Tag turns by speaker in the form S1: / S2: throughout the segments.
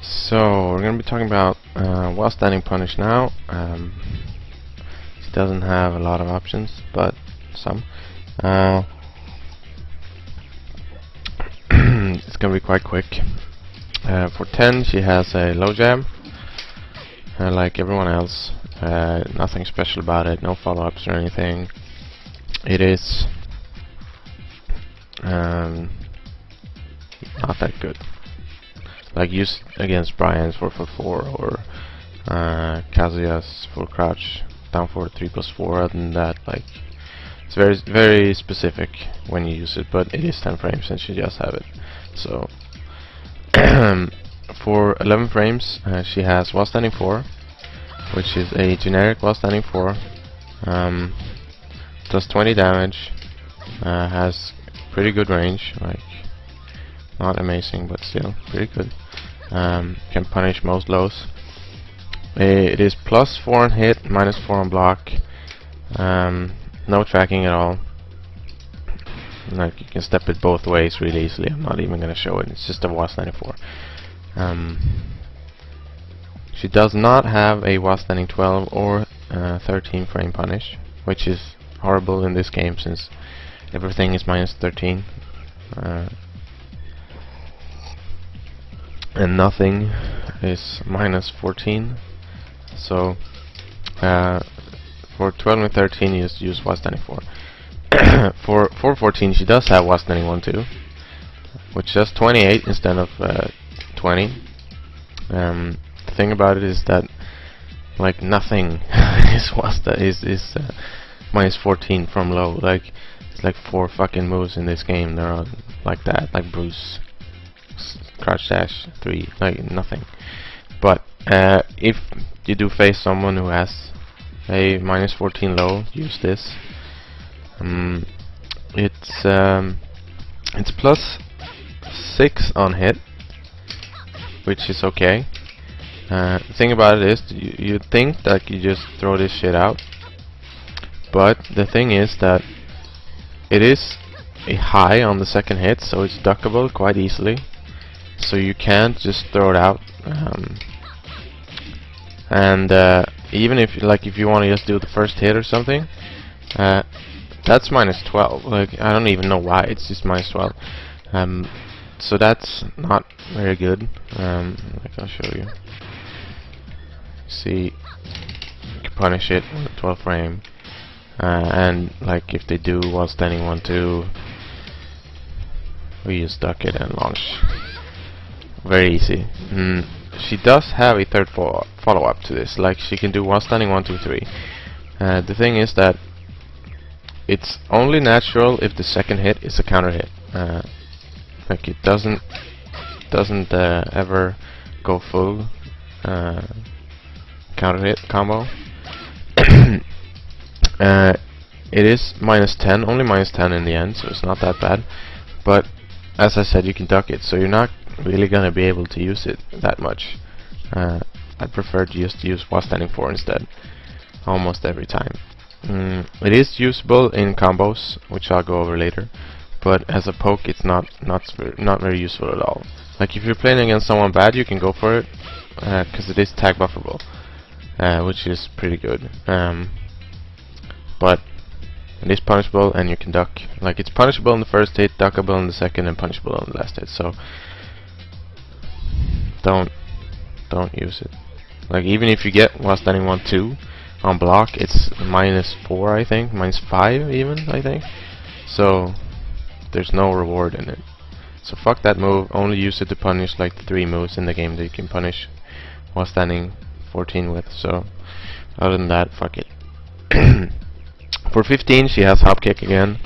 S1: So we're going to be talking about while standing punish now. She doesn't have a lot of options, but some. It's going to be quite quick. For 10 she has a low jab, like everyone else. Nothing special about it, no follow-ups or anything. It is not that good. Like used against Brian's 4/4 or Kazuya's full crouch down forward 3+4. Other than that, like it's very specific when you use it, but it is 10 frames and she just have it. So for 11 frames, she has while standing 4, which is a generic while standing 4. Does 20 damage. Has pretty good range, like not amazing, but still pretty good. Can punish most lows. It is +4 on hit, -4 on block. No tracking at all. Like you can step it both ways really easily. I'm not even gonna show it. It's just a WAS 94. She does not have a WAS standing 12 or 13 frame punish, which is horrible in this game since everything is -13. And nothing is -14. So for 12 and 13 you just use WAS standing 4. For 414 she does have WAS standing 1 too, which does 28 instead of 20. The thing about it is that like nothing is -14 from low. Like it's like 4 fucking moves in this game that are like that, like Bruce, crouch dash 3, like nothing. But if you do face someone who has a -14 low, use this. It's +6 on hit, which is okay. The thing about it is you think that you just throw this shit out, but the thing is that it is a high on the second hit, so it's duckable quite easily. So you can't just throw it out. Even if you want to just do the first hit or something, that's -12. Like I don't even know why it's just -12. So that's not very good. Like I'll show you. See, you can punish it on the 12th frame, and like if they do while standing 1/2, we just duck it and launch. Very easy. She does have a third follow-up to this. Like she can do while standing 1, 2, 3. The thing is that it's only natural if the second hit is a counter hit. Like it doesn't ever go full counter hit combo. It is -10, only -10 in the end, so it's not that bad. But as I said, you can duck it, so you're not really gonna be able to use it that much. I prefer to just use while standing 4 instead, almost every time. It is usable in combos, which I'll go over later, but as a poke it's not very useful at all. Like if you're playing against someone bad, you can go for it, because it is tag bufferable, which is pretty good. But it is punishable and you can duck. Like it's punishable in the first hit, duckable in the second, and punishable on the last hit. So don't use it. Like even if you get while standing 1/2 on block, it's -4, I think, -5 even, I think. So there's no reward in it. So fuck that move. Only use it to punish like the 3 moves in the game that you can punish while standing 14 with. So other than that, fuck it. For 15 she has hop kick again.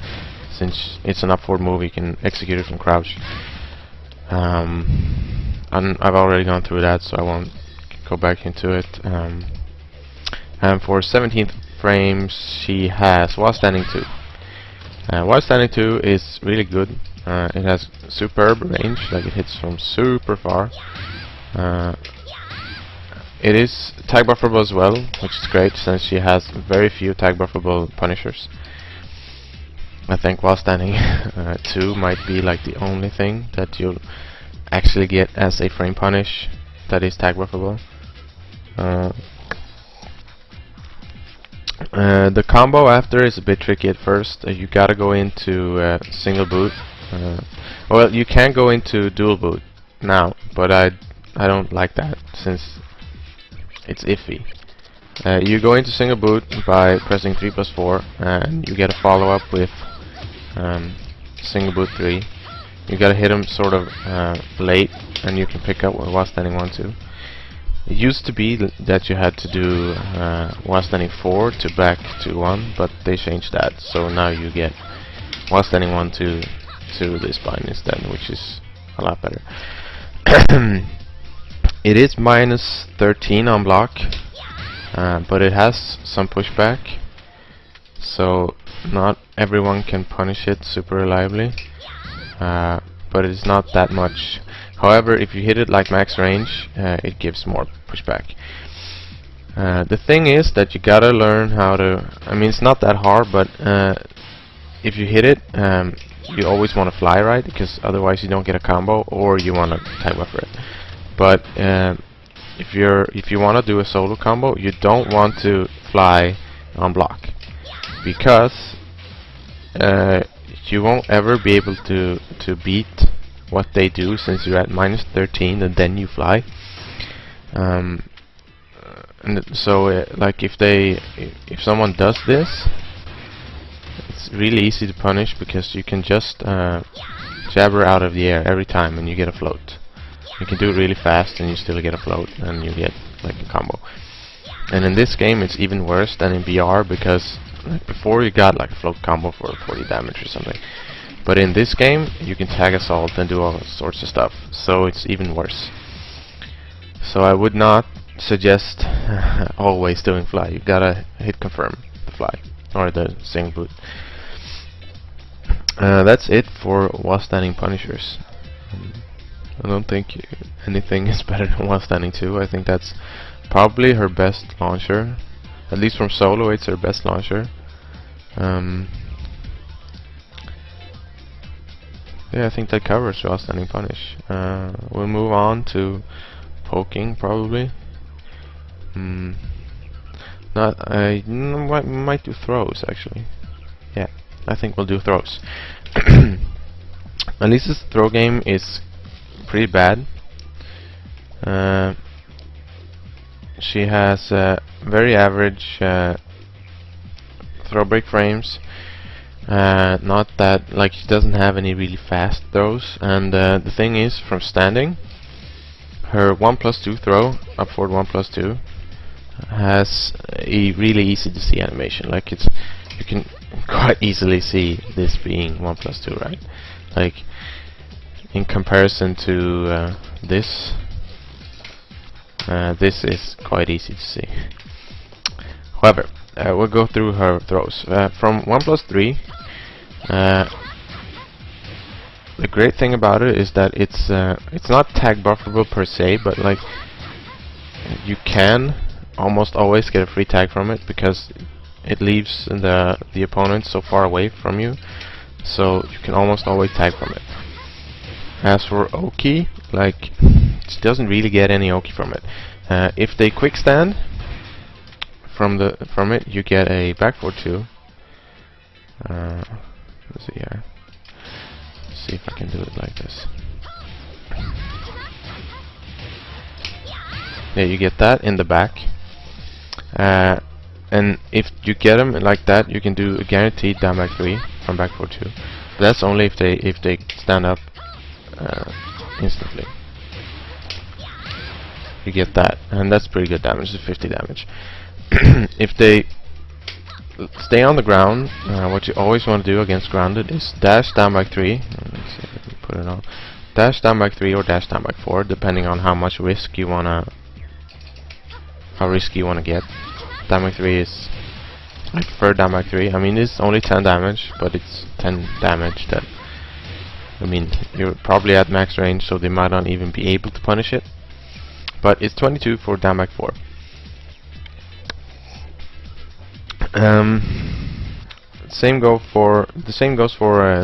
S1: Since it's an up forward move, you can execute it from crouch. I've already gone through that, so I won't go back into it. And for 17th frames she has while standing 2. While standing 2 is really good. It has superb range, like it hits from super far. It is tag bufferable as well, which is great since she has very few tag bufferable punishers. I think while standing 2 might be like the only thing that you'll actually get as a frame punish that is tag buffable. The combo after is a bit tricky at first. You gotta go into single boot. Well, you can go into dual boot now, but I don't like that since it's iffy. You go into single boot by pressing 3+4, and you get a follow up with single boot 3. You gotta hit them sort of late, and you can pick up while standing 1-2. It used to be that you had to do while standing 4 to back to 1, but they changed that, so now you get while standing 1-2 to this bind instead, which is a lot better. It is -13 on block, but it has some pushback, so not everyone can punish it super reliably, but it's not that much. However, if you hit it like max range, it gives more pushback. The thing is that you gotta learn how to, I mean, it's not that hard, but if you hit it, you always want to fly right, because otherwise you don't get a combo, or you want to tag buffer it. But if you want to do a solo combo, you don't want to fly on block, because you won't ever be able to beat what they do, since you're at -13 and then you fly. And so like if someone does this, it's really easy to punish, because you can just jabber out of the air every time and you get a float. You can do it really fast and you still get a float and you get like a combo. And in this game it's even worse than in BR, because like before you got like a float combo for 40 damage or something, but in this game you can tag assault and do all sorts of stuff, so it's even worse. So I would not suggest always doing fly. You gotta hit confirm the fly or the single boot. That's it for while standing punishers. I don't think anything is better than while standing 2. I think that's probably her best launcher. At least from solo, it's her best launcher. Yeah, I think that covers while standing punish. We'll move on to poking probably. I might do throws actually. Yeah, I think we'll do throws. Alisa's throw game is pretty bad. She has very average throw break frames. Not that, like, she doesn't have any really fast throws, and the thing is, from standing, her 1+2 throw, up forward 1+2, has a really easy to see animation. Like, you can quite easily see this being 1+2, right? Like, in comparison to this is quite easy to see. However, we'll go through her throws. From 1+3, the great thing about it is that it's not tag bufferable per se, but like you can almost always get a free tag from it, because it leaves the opponent so far away from you, so you can almost always tag from it. As for Oki, like, she doesn't really get any Oki from it. If they quick stand from it, you get a back forward 2. Let's see here. Let's see if I can do it like this. Yeah, you get that in the back. And if you get them like that, you can do a guaranteed down back 3 from back forward 2. But that's only if they stand up instantly. You get that, and that's pretty good damage. It's 50 damage. If they stay on the ground, what you always want to do against grounded is dash down back 3. Let's see if I can put it on. Dash down back 3 or dash down back 4, depending on how much risk you wanna, how risky you wanna get. Down back 3 is, I prefer down back 3. I mean, it's only 10 damage, but it's 10 damage that, I mean, you're probably at max range, so they might not even be able to punish it. But it's 22 for down back 4. Same goes for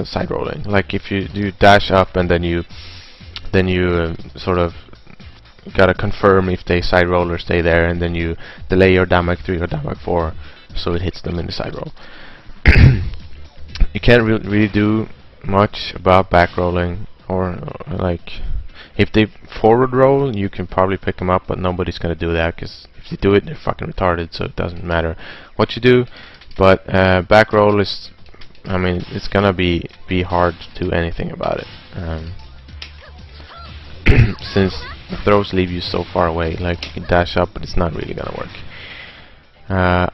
S1: side rolling. Like if you do dash up and then you sort of gotta confirm if they side roll or stay there, and then you delay your damage 3 or damage 4 so it hits them in the side roll. You can't really do much about back rolling, or like if they forward roll you can probably pick them up, but nobody's gonna do that because if you do it they're fucking retarded, so it doesn't matter what you do. But back roll is, I mean, it's gonna be hard to do anything about it, since the throws leave you so far away. Like you can dash up, but it's not really gonna work.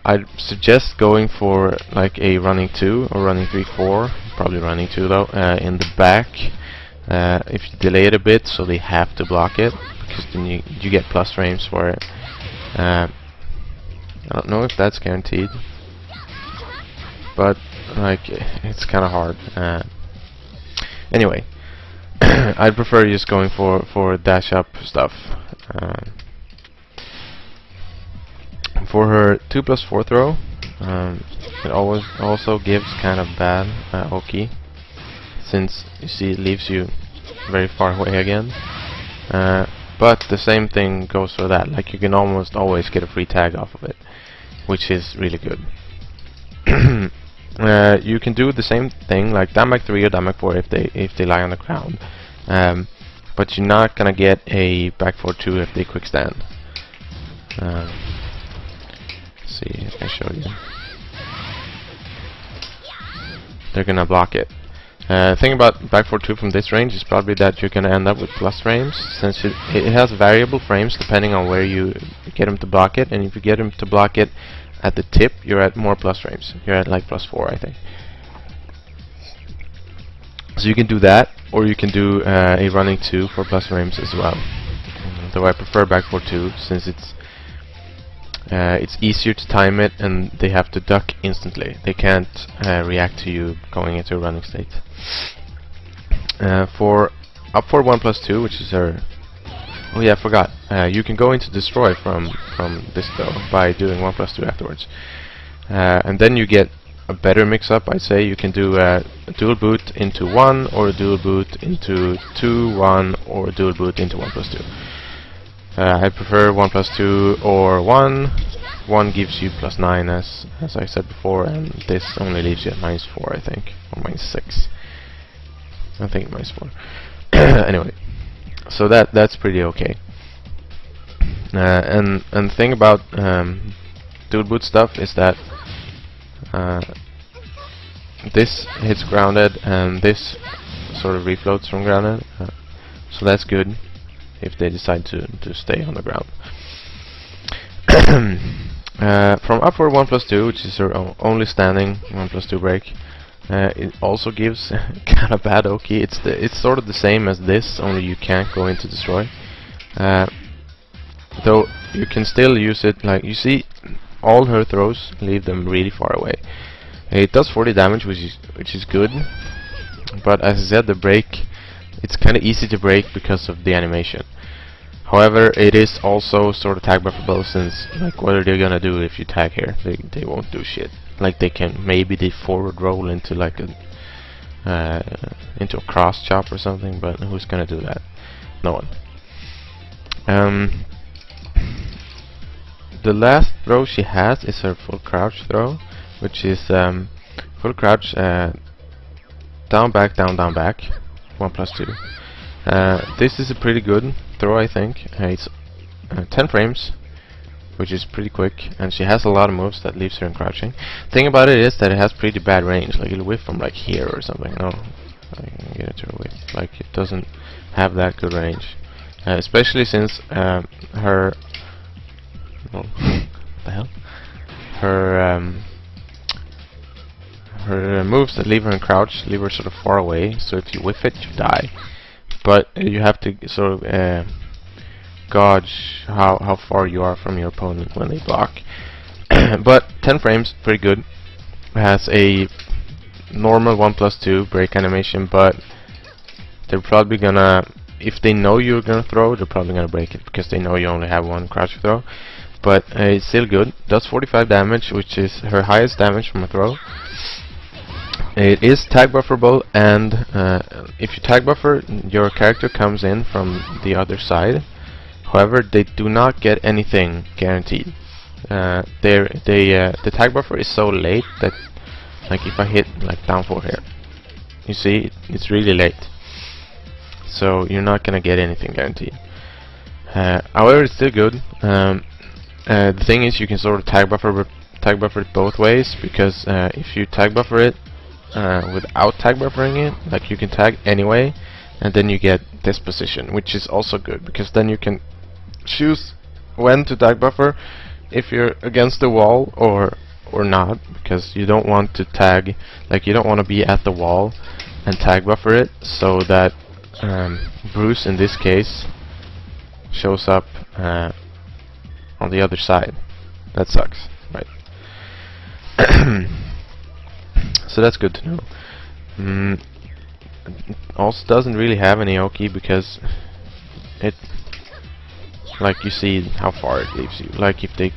S1: I'd suggest going for like a running 2 or running 3-4, probably running 2 though, in the back. If you delay it a bit so they have to block it, because then you get plus frames for it. I don't know if that's guaranteed, but like it's kind of hard. Anyway, I'd prefer just going for dash up stuff. For her 2+4 throw, it always also gives kind of bad Oki, since you see it leaves you very far away again. But the same thing goes for that. Like you can almost always get a free tag off of it, which is really good. You can do the same thing, like damage 3 or damage 4 if they lie on the ground, but you're not gonna get a back 4-2 if they quick stand. See if I show you. They're gonna block it. Thing about back 4-2 from this range is probably that you're gonna end up with plus frames, since it has variable frames depending on where you get them to block it, and if you get them to block it at the tip, you're at more plus frames. You're at like +4, I think. So you can do that, or you can do a running 2 for plus frames as well. Though I prefer back 4-2, since it's easier to time it, and they have to duck instantly. They can't react to you going into a running state. For up for 1+2, which is our... Oh yeah, I forgot. You can go into destroy from this though by doing 1+2 afterwards, and then you get a better mix-up. I'd say you can do a dual boot into 1, or a dual boot into 2, 1, or a dual boot into 1+2. I prefer 1+2 or 1. 1 gives you +9 as I said before, and this only leaves you at -4, I think, or -6. I think -4. Anyway, so that's pretty okay. And the thing about dual boot stuff is that this hits grounded, and this sort of refloats from grounded, so that's good if they decide to stay on the ground. From upward 1+2, which is her only standing 1+2 break, it also gives kind of bad Oki. It's sort of the same as this, only you can't go into destroy. Though you can still use it. Like you see, all her throws leave them really far away. It does 40 damage, which is good, but as I said, the break, it's kind of easy to break because of the animation. However, it is also sort of tag bufferable, since like what are they gonna do if you tag here? They won't do shit. Like they can maybe they forward roll into like into a cross chop or something, but who's gonna do that? No one. The last throw she has is her full crouch throw, which is full crouch, down back, down back, 1+2. This is a pretty good throw, I think. It's 10 frames, which is pretty quick, and she has a lot of moves that leaves her in crouching. Thing about it is that it has pretty bad range. Like it'll whiff from like here or something. No, I can get it to a whiff. Like it doesn't have that good range, especially since her what the hell? Her moves that leave her in crouch leave her sort of far away. So if you whiff it, you die. But you have to sort of gauge how far you are from your opponent when they block. But 10 frames, pretty good. It has a normal 1+2 break animation, but they're probably gonna, if they know you're gonna throw, they're probably gonna break it because they know you only have one crouch throw. But it's still good. Does 45 damage, which is her highest damage from a throw. It is tag bufferable, and if you tag buffer, your character comes in from the other side, However, they do not get anything guaranteed. The tag buffer is so late that, like, if I hit like down 4 here, you see it's really late, so you're not gonna get anything guaranteed. However, it's still good. The thing is, you can sort of tag buffer it both ways, because if you tag buffer it without tag buffering it, like, you can tag anyway, and then you get this position, which is also good, because then you can choose when to tag buffer, if you're against the wall or not, because you don't want to tag, like, you don't want to be at the wall and tag buffer it so that Bruce in this case shows up on the other side. That sucks, right? So that's good to know. Also doesn't really have any Oki, because it, like, you see how far it leaves you. Like, if they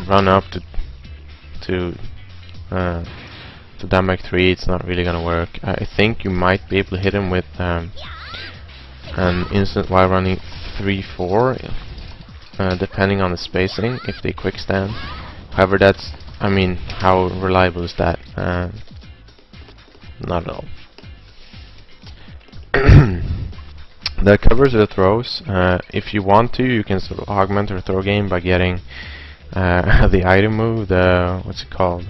S1: run up to damage 3, it's not really gonna work. I think you might be able to hit him with an instant while running 3-4, depending on the spacing, if they quick stand. However, that's, I mean, how reliable is that? Not at all. That covers the throws. If you want to, you can sort of augment your throw game by getting the item move, the, what's it called?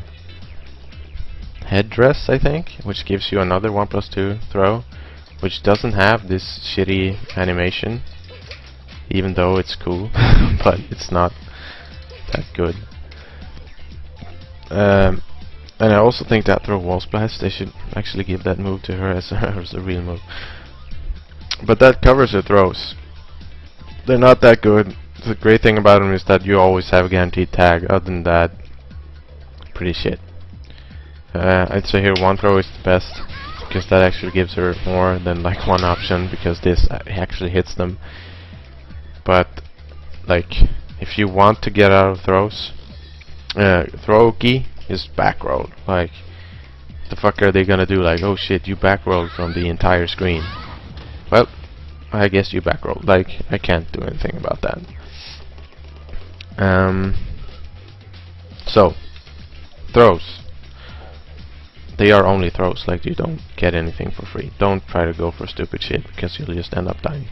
S1: Headdress, I think, which gives you another 1+2 throw, which doesn't have this shitty animation, even though it's cool, but it's not that good. And I also think that throw wall splash, they should actually give that move to her as a real move. But that covers the throws. They're not that good. The great thing about them is that you always have a guaranteed tag. Other than that, pretty shit. I'd say here one throw is the best, because that actually gives her more than like one option, because this actually hits them. But like, if you want to get out of throws, throw key is back roll. Like, the fuck are they gonna do? Like, oh shit, you back rolled from the entire screen. Well, I guess you back rolled. Like, I can't do anything about that. So, throws. They are only throws. Like, you don't get anything for free. Don't try to go for stupid shit, because you'll just end up dying.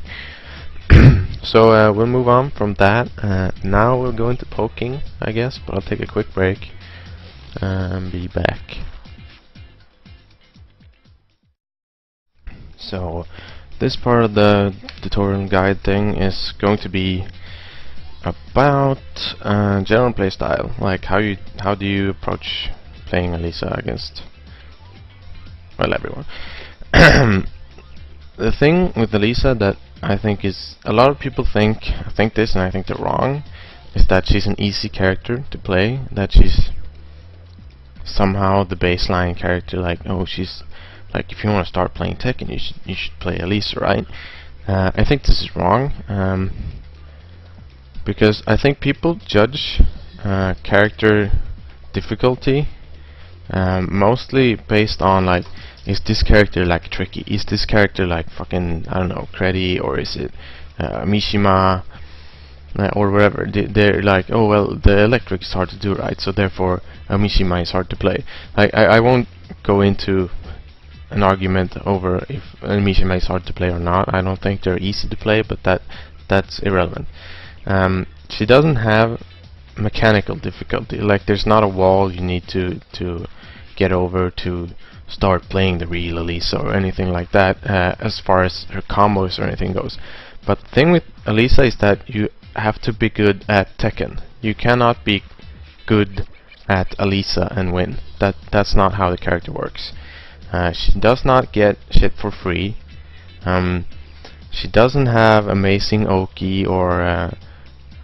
S1: So we'll move on from that. Now we'll go into poking, I guess, but I'll take a quick break and be back. So this part of the tutorial guide thing is going to be about general playstyle, like how do you approach playing Alisa against, well, everyone. The thing with Alisa that I think is, a lot of people think this, and I think they're wrong, is that she's an easy character to play, that she's somehow the baseline character, like, oh, she's like, if you want to start playing Tekken, you should play Alisa, right? I think this is wrong, because I think people judge character difficulty mostly based on, like, is this character like tricky? Is this character like fucking, I don't know, Creddy, or is it Mishima, or whatever? They're like, oh well, the electric is hard to do, right? So therefore, Mishima is hard to play. I won't go into an argument over if Mishima is hard to play or not. I don't think they're easy to play, but that's irrelevant. She doesn't have mechanical difficulty. Like, there's not a wall you need to get over to start playing the real Alisa or anything like that, as far as her combos or anything goes. But the thing with Alisa is that you have to be good at Tekken. You cannot be good at Alisa and win. That's not how the character works. She does not get shit for free. She doesn't have amazing Oki or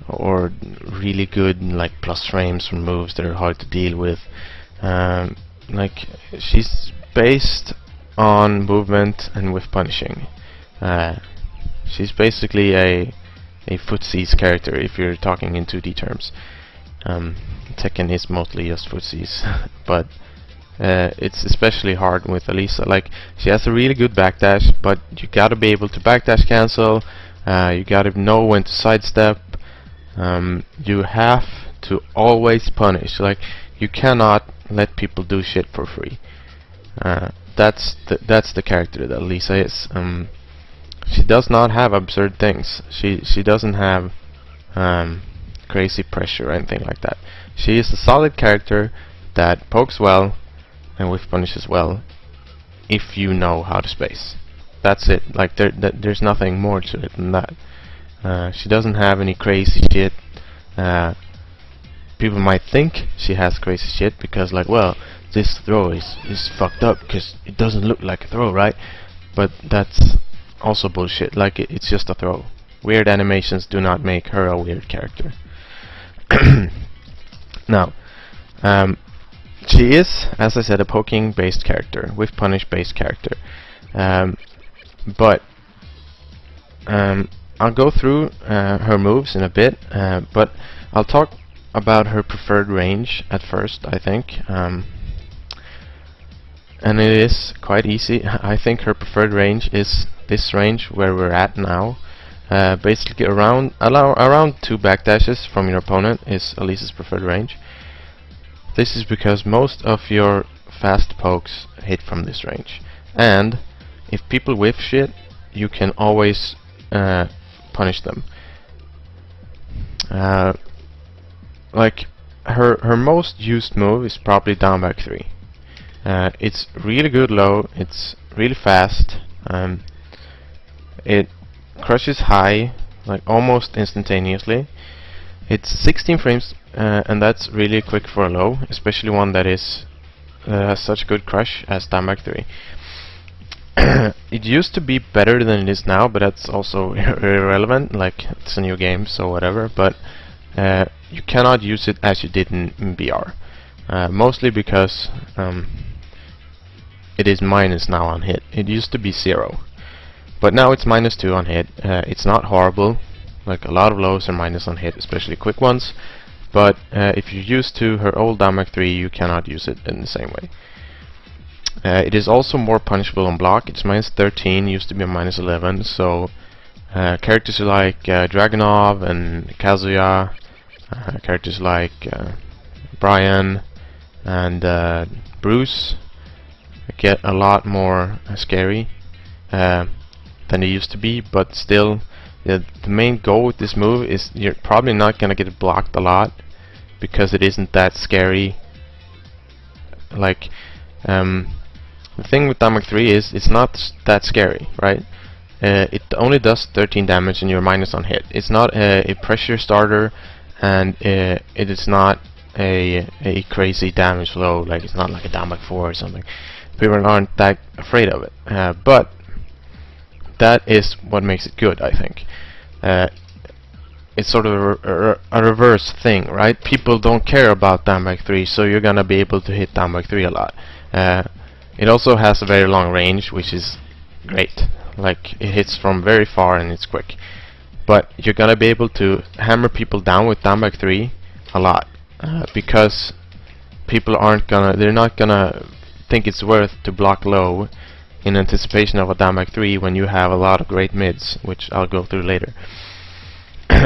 S1: really good, like, plus frames from moves that are hard to deal with. Like, she's based on movement and with punishing. She's basically a footsies character, if you're talking in 2D terms. Tekken is mostly just footsies, but it's especially hard with Alisa. Like, she has a really good backdash, but you gotta be able to backdash cancel, You gotta know when to sidestep. You have to always punish. Like, you cannot let people do shit for free. That's the character that Alisa is. She does not have absurd things. She doesn't have crazy pressure or anything like that. She is a solid character that pokes well and whiff punishes well if you know how to space. That's it. Like, there's nothing more to it than that. She doesn't have any crazy shit. People might think she has crazy shit because, like, well, this throw is fucked up because it doesn't look like a throw, right? But that's also bullshit. Like, it's just a throw. Weird animations do not make her a weird character. Now, she is, as I said, a poking based character, with punish based character. But I'll go through her moves in a bit, but I'll talk about her preferred range at first, I think. And it is quite easy. I think her preferred range is this range where we're at now. Basically around 2 backdashes from your opponent is Alisa's preferred range. This is because most of your fast pokes hit from this range, and if people whiff shit, you can always punish them. Like, her most used move is probably down back 3. It's really good low, it's really fast, it crushes high like almost instantaneously. It's 16 frames, and that's really quick for a low, especially one that is has such good crush as down back 3. It used to be better than it is now, but that's also irrelevant. Like, it's a new game, so whatever. But you cannot use it as you did in BR, mostly because it is minus now on hit. It used to be 0, but now it's -2 on hit. It's not horrible. Like, a lot of lows are minus on hit, especially quick ones. But if you're used to her old down back 3, you cannot use it in the same way. It is also more punishable on block. It's -13, used to be a -11. So characters like Dragunov and Kazuya, characters like Brian and Bruce get a lot more scary than they used to be. But still, the main goal with this move is you're probably not gonna get blocked a lot because it isn't that scary. Like, the thing with Damage 3 is it's not that scary, right? It only does 13 damage and you're minus on hit. It's not a pressure starter, and it is not a crazy damage flow. Like, it's not like a Damage 4 or something. People aren't that afraid of it, but that is what makes it good, I think. It's sort of a reverse thing, right? People don't care about Damage 3, so you're gonna be able to hit Damage 3 a lot. It also has a very long range, which is great. Like, it hits from very far and it's quick. But you're gonna be able to hammer people down with Damage 3 a lot, because people they're not gonna think it's worth to block low in anticipation of a Damage 3 when you have a lot of great mids, which I'll go through later.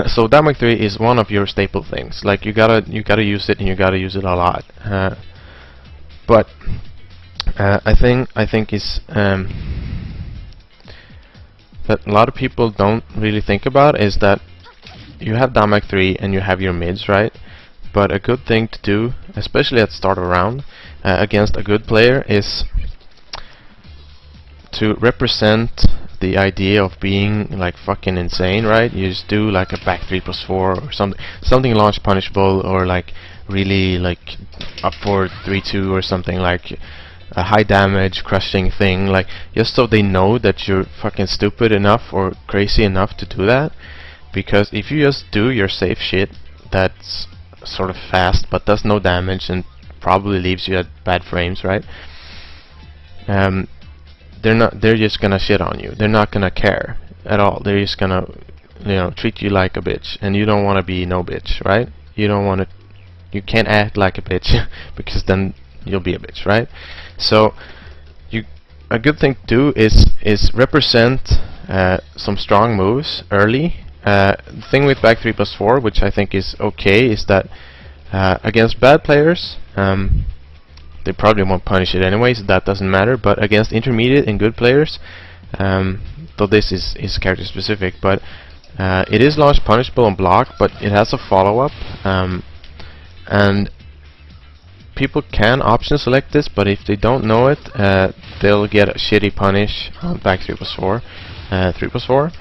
S1: So Damage 3 is one of your staple things. Like, you gotta use it, and you gotta use it a lot. But I think is that a lot of people don't really think about is that you have Damage 3 and you have your mids, right? But a good thing to do, especially at the start of a round, against a good player, is to represent the idea of being like fucking insane, right? You just do like a back 3+4 or something launch punishable, or like really like up for 3-2 or something, like a high damage crushing thing, like, just so they know that you're fucking stupid enough or crazy enough to do that. Because if you just do your safe shit that's sort of fast but does no damage and probably leaves you at bad frames, right? They're just gonna shit on you. They're not gonna care at all. They're just gonna, treat you like a bitch, and you don't want to be no bitch, right? You can't act like a bitch because then you'll be a bitch, right? So a good thing to do is represent some strong moves early. The thing with back 3+4, which I think is okay, is that against bad players, they probably won't punish it anyways, so that doesn't matter. But against intermediate and good players, though this is character specific, but it is launch punishable on block, but it has a follow-up, and people can option select this, but if they don't know it, they'll get a shitty punish on back 3+4, 3+4.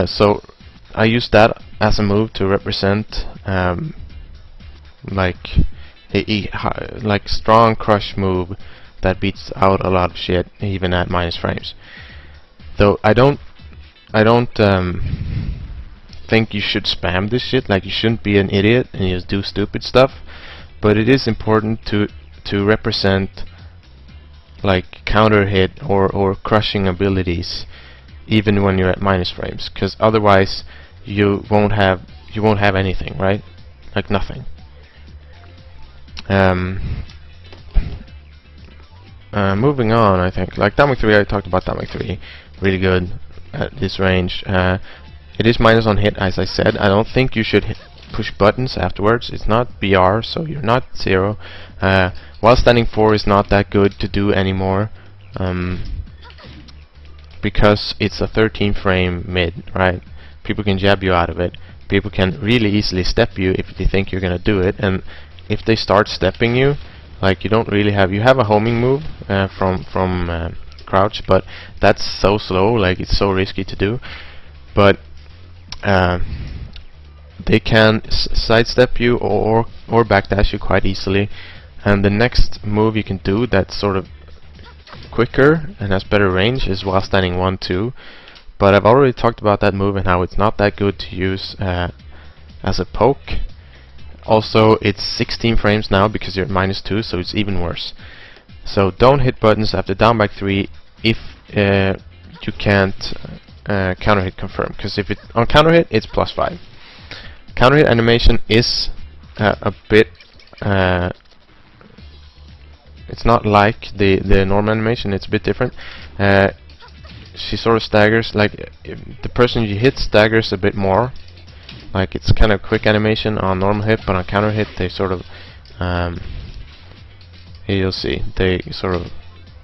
S1: So I use that as a move to represent like a strong crush move that beats out a lot of shit even at minus frames. Though I don't think you should spam this shit. Like, you shouldn't be an idiot and just do stupid stuff. But it is important to represent like counter hit or crushing abilities even when you're at minus frames, because otherwise you won't have anything, right? Like nothing. Moving on, I think like damage 3. I talked about damage 3, really good at this range. It is minus on hit, as I said. I don't think you should push buttons afterwards. It's not BR, so you're not 0. While standing 4 is not that good to do anymore, because it's a 13 frame mid, right? People can jab you out of it. People can really easily step you if they think you're gonna do it, and if they start stepping you, like, you don't really have, you have a homing move from crouch, but that's so slow, like it's so risky to do. But they can sidestep you or backdash you quite easily, and the next move you can do that's sort of quicker and has better range is while standing 1-2. But I've already talked about that move and how it's not that good to use as a poke. Also, it's 16 frames now because you're at -2, so it's even worse. So don't hit buttons after down back 3 if you can't counter hit confirm, because if it on counter hit it's +5. Counter hit animation is a bit it's not like the normal animation, it's a bit different. She sort of staggers, like the person you hit staggers a bit more. Like, it's kind of quick animation on normal hit, but on counter hit they sort of here you'll see they sort of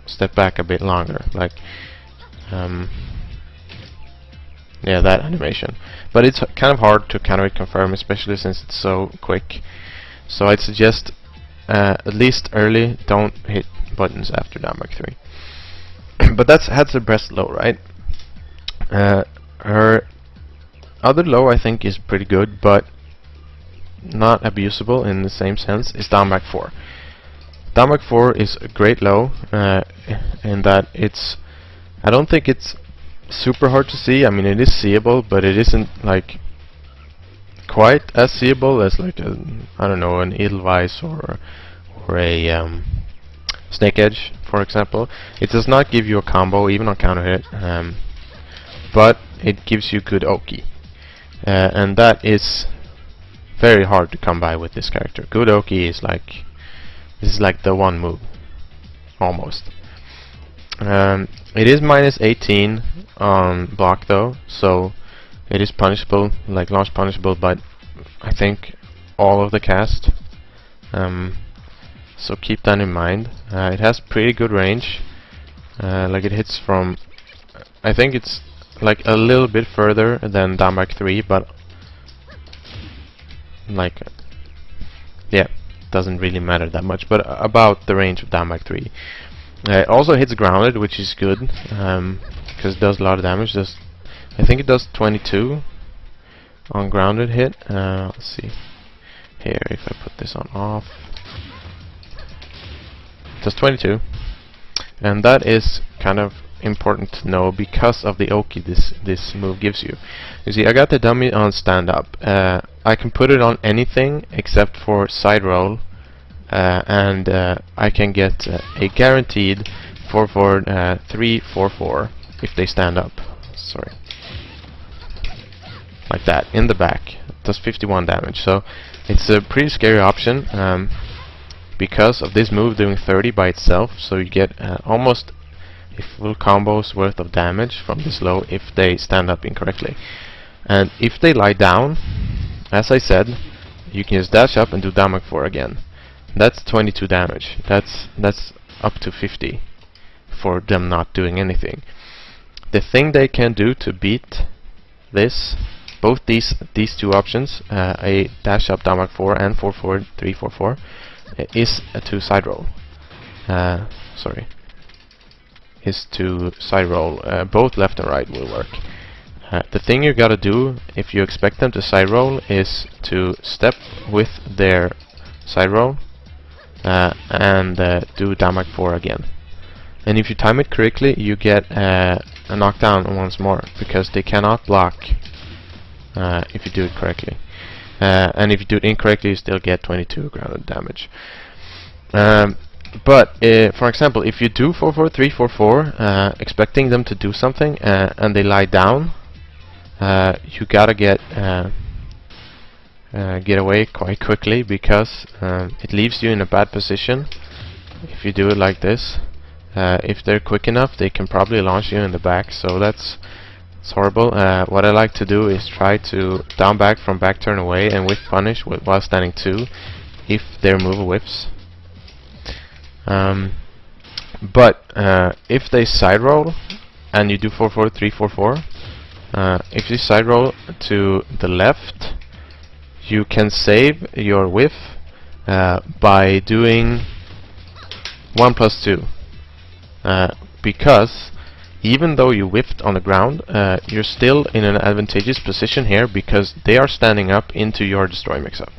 S1: step back a bit longer, like yeah, that animation. But it's kind of hard to counter hit confirm, especially since it's so quick. So I'd suggest at least early don't hit buttons after down back 3. But that's the best low, right? Her other low I think is pretty good, but not abusable in the same sense, is down back 4. Down back 4 is a great low in that it's, I don't think it's super hard to see. I mean, it is seeable, but it isn't like quite as seeable as like a, I don't know, an Edelweiss or a Snake Edge, for example. It does not give you a combo even on counter hit, but it gives you good Oki. And that is very hard to come by with this character. Good Oki is like, this is like the one move, almost. It is -18 on block though, so it is punishable, like launch punishable, but I think all of the cast. So keep that in mind. It has pretty good range. Like, it hits from, I think it's like a little bit further than down back 3, but like, yeah, doesn't really matter that much, but about the range of down back 3. It also hits grounded, which is good, because it does a lot of damage. I think it does 22 on grounded hit. Let's see here, if I put this on off, it does 22, and that is kind of important to know because of the Oki this move gives you. You see, I got the dummy on stand up. I can put it on anything except for side roll, and I can get a guaranteed 4/4 3/4/4 if they stand up. Sorry, like that in the back. It does 51 damage, so it's a pretty scary option because of this move doing 30 by itself. So you get almost a full combo's worth of damage from this low if they stand up incorrectly. And if they lie down, as I said, you can just dash up and do damage 4 again. That's 22 damage. That's up to 50 for them not doing anything. The thing they can do to beat this, both these two options, a dash up damage 4 and 4-4, 3-4-4, is to side roll. Is to side roll. Both left and right will work. The thing you gotta do if you expect them to side roll is to step with their side roll and do damage 4 again. And if you time it correctly, you get a knockdown once more, because they cannot block if you do it correctly. And if you do it incorrectly, you still get 22 grounded damage. But for example, if you do 4-4, 3-4-4, expecting them to do something, and they lie down, you gotta get away quite quickly, because it leaves you in a bad position if you do it like this. If they're quick enough, they can probably launch you in the back, so it's horrible. What I like to do is try to down back from back turn away and whiff punish while standing 2 if their move whiffs. But if they side roll and you do 4-4, 3-4-4, if you side roll to the left, you can save your whiff by doing 1+2. Because even though you whiffed on the ground, you're still in an advantageous position here, because they are standing up into your destroy mix-up.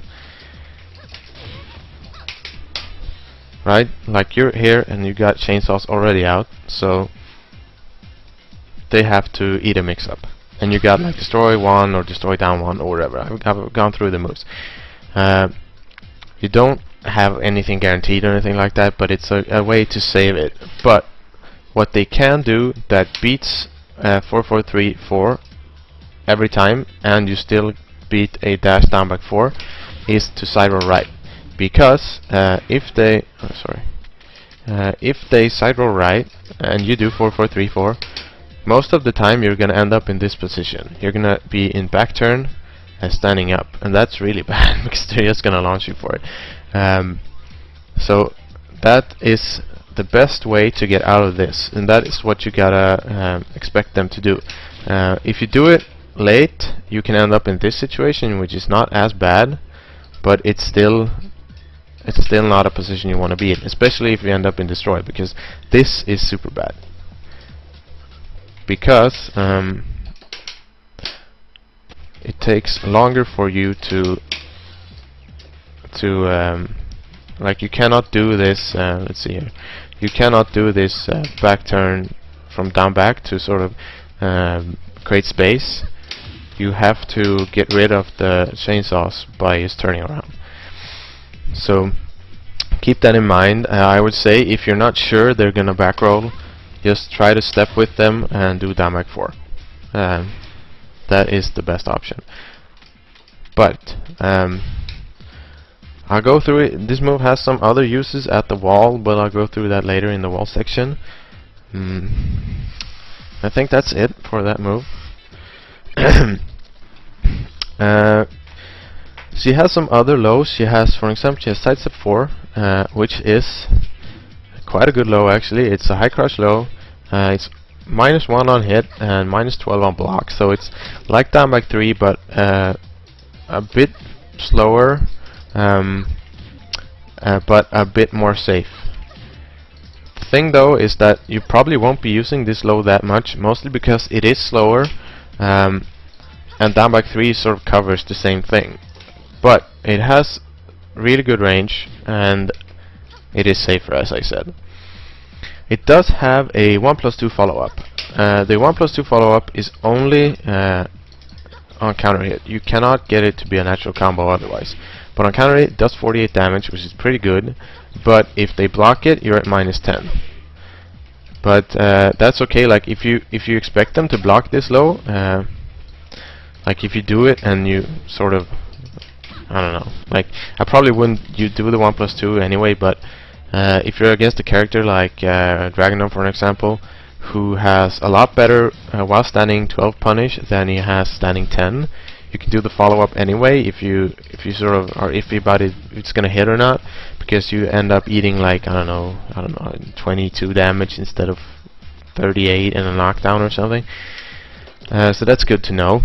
S1: Right? Like, you're here and you got chainsaws already out, so they have to eat a mix-up. And you got like destroy 1 or destroy down 1 or whatever. I've gone through the moves. You don't have anything guaranteed or anything like that, but it's a way to save it. But what they can do that beats 4-4-3-4 every time, and you still beat a dash down back 4, is to side roll right. Because if they side roll right and you do 4-4-3-4, most of the time you're gonna end up in this position. You're gonna be in back turn and standing up, and that's really bad because they're just gonna launch you for it. So that is the best way to get out of this, and that is what you gotta expect them to do. If you do it late, you can end up in this situation, which is not as bad, but it's still not a position you want to be in, especially if you end up in destroy, because this is super bad. Because it takes longer for you to like, you cannot do this. Let's see here. You cannot do this back turn from down back to sort of create space. You have to get rid of the chainsaws by just turning around. So keep that in mind. I would say if you're not sure they're gonna back roll, just try to step with them and do damage 4. That is the best option. But I'll go through it. This move has some other uses at the wall, but I'll go through that later in the wall section. I think that's it for that move. She has some other lows. She has, for example, she has sidestep 4, which is quite a good low actually. It's a high crush low. It's -1 on hit and -12 on block, so it's like down back 3, but a bit slower, but a bit more safe. The thing though is that you probably won't be using this low that much, mostly because it is slower, and down back 3 sort of covers the same thing. But it has really good range, and it is safer, as I said. It does have a 1+2 follow-up. The 1+2 follow-up is only on counter hit. You cannot get it to be a natural combo otherwise. But on counter hit, it does 48 damage, which is pretty good. But if they block it, you're at -10. But that's okay. Like, if you expect them to block this low, like if you do it and you sort of, I don't know, like, I probably wouldn't you do the 1+2 anyway, but if you're against a character like Dragonome, for example, who has a lot better while standing 12 punish than he has standing 10. You can do the follow-up anyway if you sort of are iffy about it, if it's gonna hit or not, because you end up eating like I don't know 22 damage instead of 38 and a knockdown or something. So that's good to know.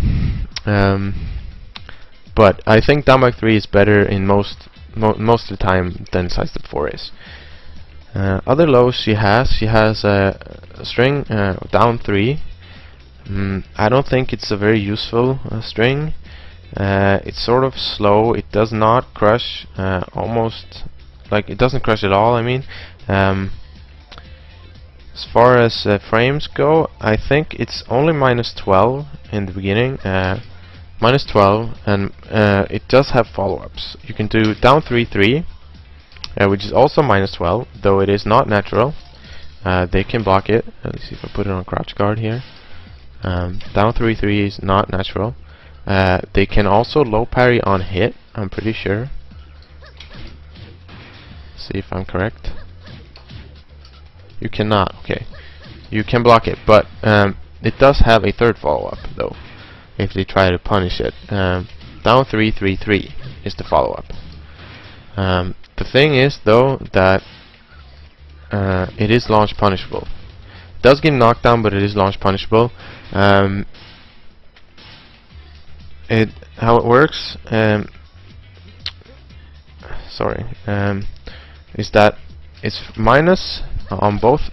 S1: But I think Damage 3 is better in most of the time than Sidestep 4 is. Other lows she has a string down 3. I don't think it's a very useful string. It's sort of slow. It does not crush almost, like it doesn't crush at all. I mean, as far as frames go, I think it's only -12 in the beginning. -12, and it does have follow-ups. You can do down 3-3, which is also -12, though it is not natural. They can block it. Let's see if I put it on crouch guard here. Down 3-3 is not natural. They can also low parry on hit, I'm pretty sure. See if I'm correct. You cannot, okay. You can block it, but it does have a third follow-up though, if they try to punish it. Down 3-3-3 is the follow-up. The thing is though that it is launch punishable. It does give knockdown, but it is launch punishable. How it works, is that it's minus on both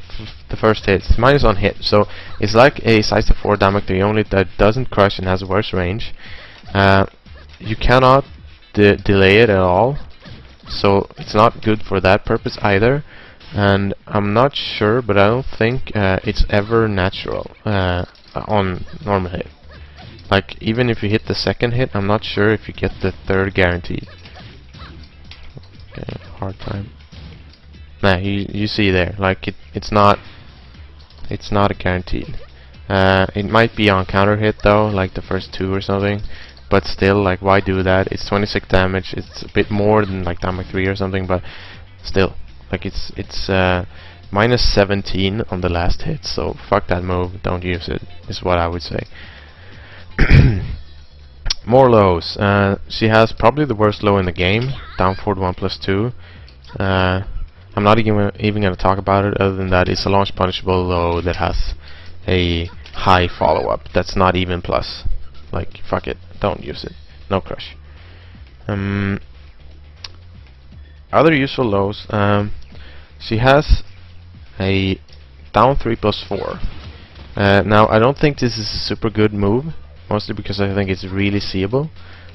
S1: the first hits, minus on hit. So it's like a Sidestep 4 Damage 3, only that doesn't crush and has a worse range. You cannot delay it at all, so it's not good for that purpose either. And I'm not sure, but I don't think it's ever natural on normal hit. Like even if you hit the second hit, I'm not sure if you get the third guaranteed. Okay, hard time. Nah, you see there, like it's not a guaranteed. It might be on counter hit though, like the first two or something. But still, like why do that? It's 26 damage. It's a bit more than like Damage 3 or something, but still, like it's -17 on the last hit. So fuck that move. Don't use it. Is what I would say. More lows. She has probably the worst low in the game, down 4-1+2. I'm not even going to talk about it, other than that it's a launch punishable low that has a high follow-up. That's not even plus. Like, fuck it, don't use it. No crush. Other useful lows. She has a down 3+4. Now I don't think this is a super good move, mostly because I think it's really seeable.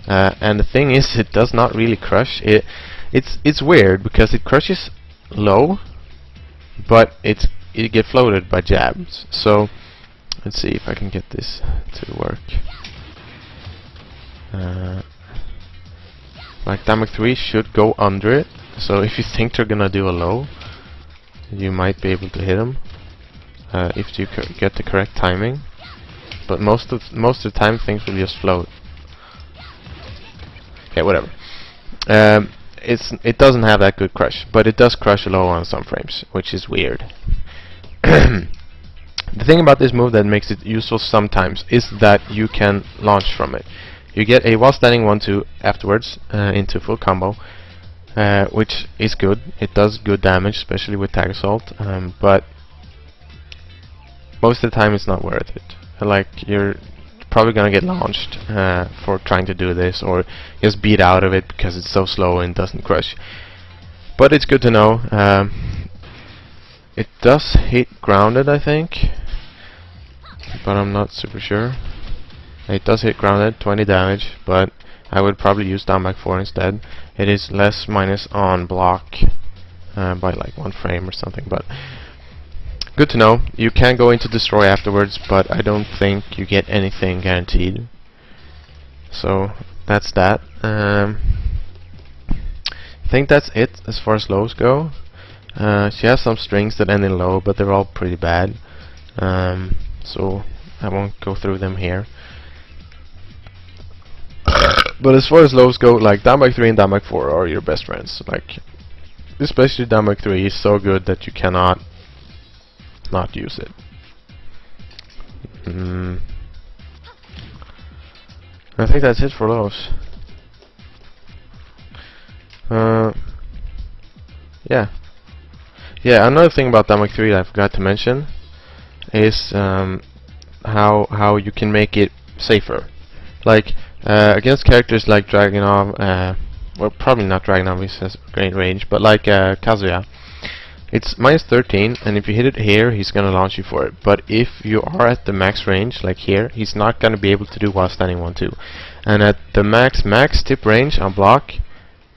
S1: And the thing is, it does not really crush. It's weird because it crushes low, but it get floated by jabs. So let's see if I can get this to work. Like Damage 3 should go under it. So if you think they're gonna do a low, you might be able to hit them if you get the correct timing. But most of the time things will just float. Okay, whatever. It doesn't have that good crush, but it does crush low on some frames, which is weird. The thing about this move that makes it useful sometimes is that you can launch from it. You get a while standing 1-2 afterwards into full combo, which is good. It does good damage, especially with tag assault, but most of the time it's not worth it. Like, you're probably gonna get launched for trying to do this, or just beat out of it because it's so slow and doesn't crush. But it's good to know. It does hit grounded, I think, but I'm not super sure. It does hit grounded, 20 damage, but I would probably use Damage 4 instead. It is less minus on block by like 1 frame or something, but good to know. You can go into destroy afterwards, but I don't think you get anything guaranteed. So that's that. I think that's it as far as lows go. She has some strings that end in low, but they're all pretty bad. So I won't go through them here. But as far as lows go, like Damage 3 and Damage 4 are your best friends. Like, especially Damage 3 is so good that you cannot not use it. Mm. I think that's it for those. Yeah. Yeah, another thing about Damage 3 that I forgot to mention is how you can make it safer. Like against characters like Dragunov, well, probably not Dragunov, he has great range, but like Kazuya, it's -13, and if you hit it here, he's gonna launch you for it. But if you are at the max range, like here, he's not gonna be able to do while standing 1-2. And at the max tip range on block,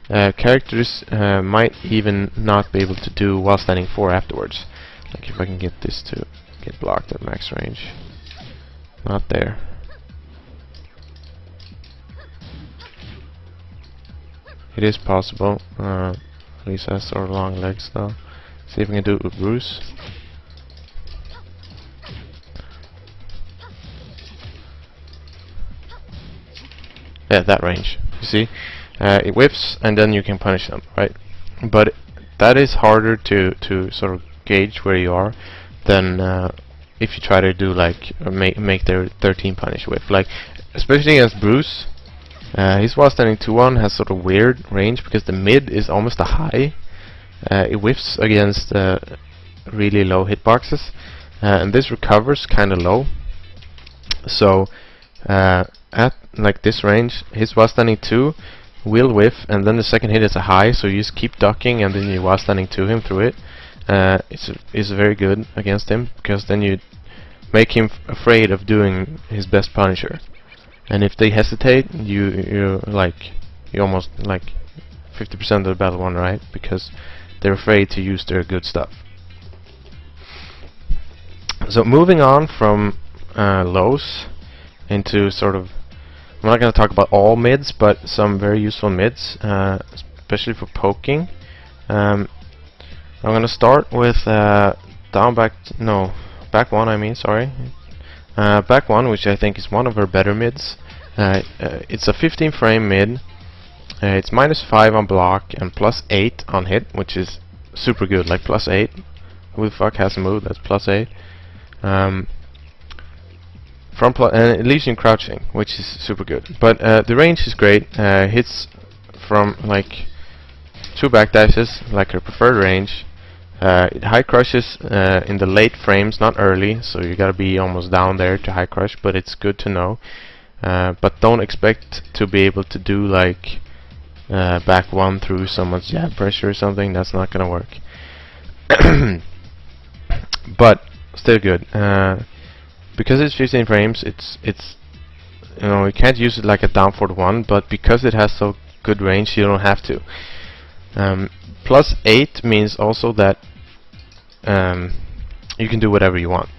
S1: characters might even not be able to do while standing 4 afterwards. Like if I can get this to get blocked at max range. Not there. It is possible. Alisa has sort of long legs though. See if we can do it with Bruce. Yeah, that range. You see? It whiffs and then you can punish them, right? But that is harder to sort of gauge where you are than if you try to do like make their 13 punish whiff. Like especially against Bruce, his while standing 2-1 has sort of weird range because the mid is almost a high. It whiffs against really low hitboxes, and this recovers kind of low. So at like this range, his while standing 2 will whiff, and then the second hit is a high, so you just keep ducking and then you while standing 2 him through it. It's very good against him because then you make him afraid of doing his best punisher. And if they hesitate, you almost like 50% of the battle won, right? Because they're afraid to use their good stuff. So moving on from lows into sort of, I'm not going to talk about all mids, but some very useful mids, especially for poking. I'm going to start with back one. I mean, sorry. Back one, which I think is one of her better mids. It's a 15 frame mid. It's -5 on block and +8 on hit, which is super good. Like +8. Who the fuck has a move that's +8? And it leaves you in crouching, which is super good. But the range is great. Hits from like 2 backdashes, like her preferred range. It high crushes in the late frames, not early, so you gotta be almost down there to high crush, but it's good to know. But don't expect to be able to do like back one through someone's jab pressure or something. That's not gonna work. But still good. Because it's 15 frames, it's you know, you can't use it like a down forward 1, but because it has so good range, you don't have to. +8 means also that you can do whatever you want.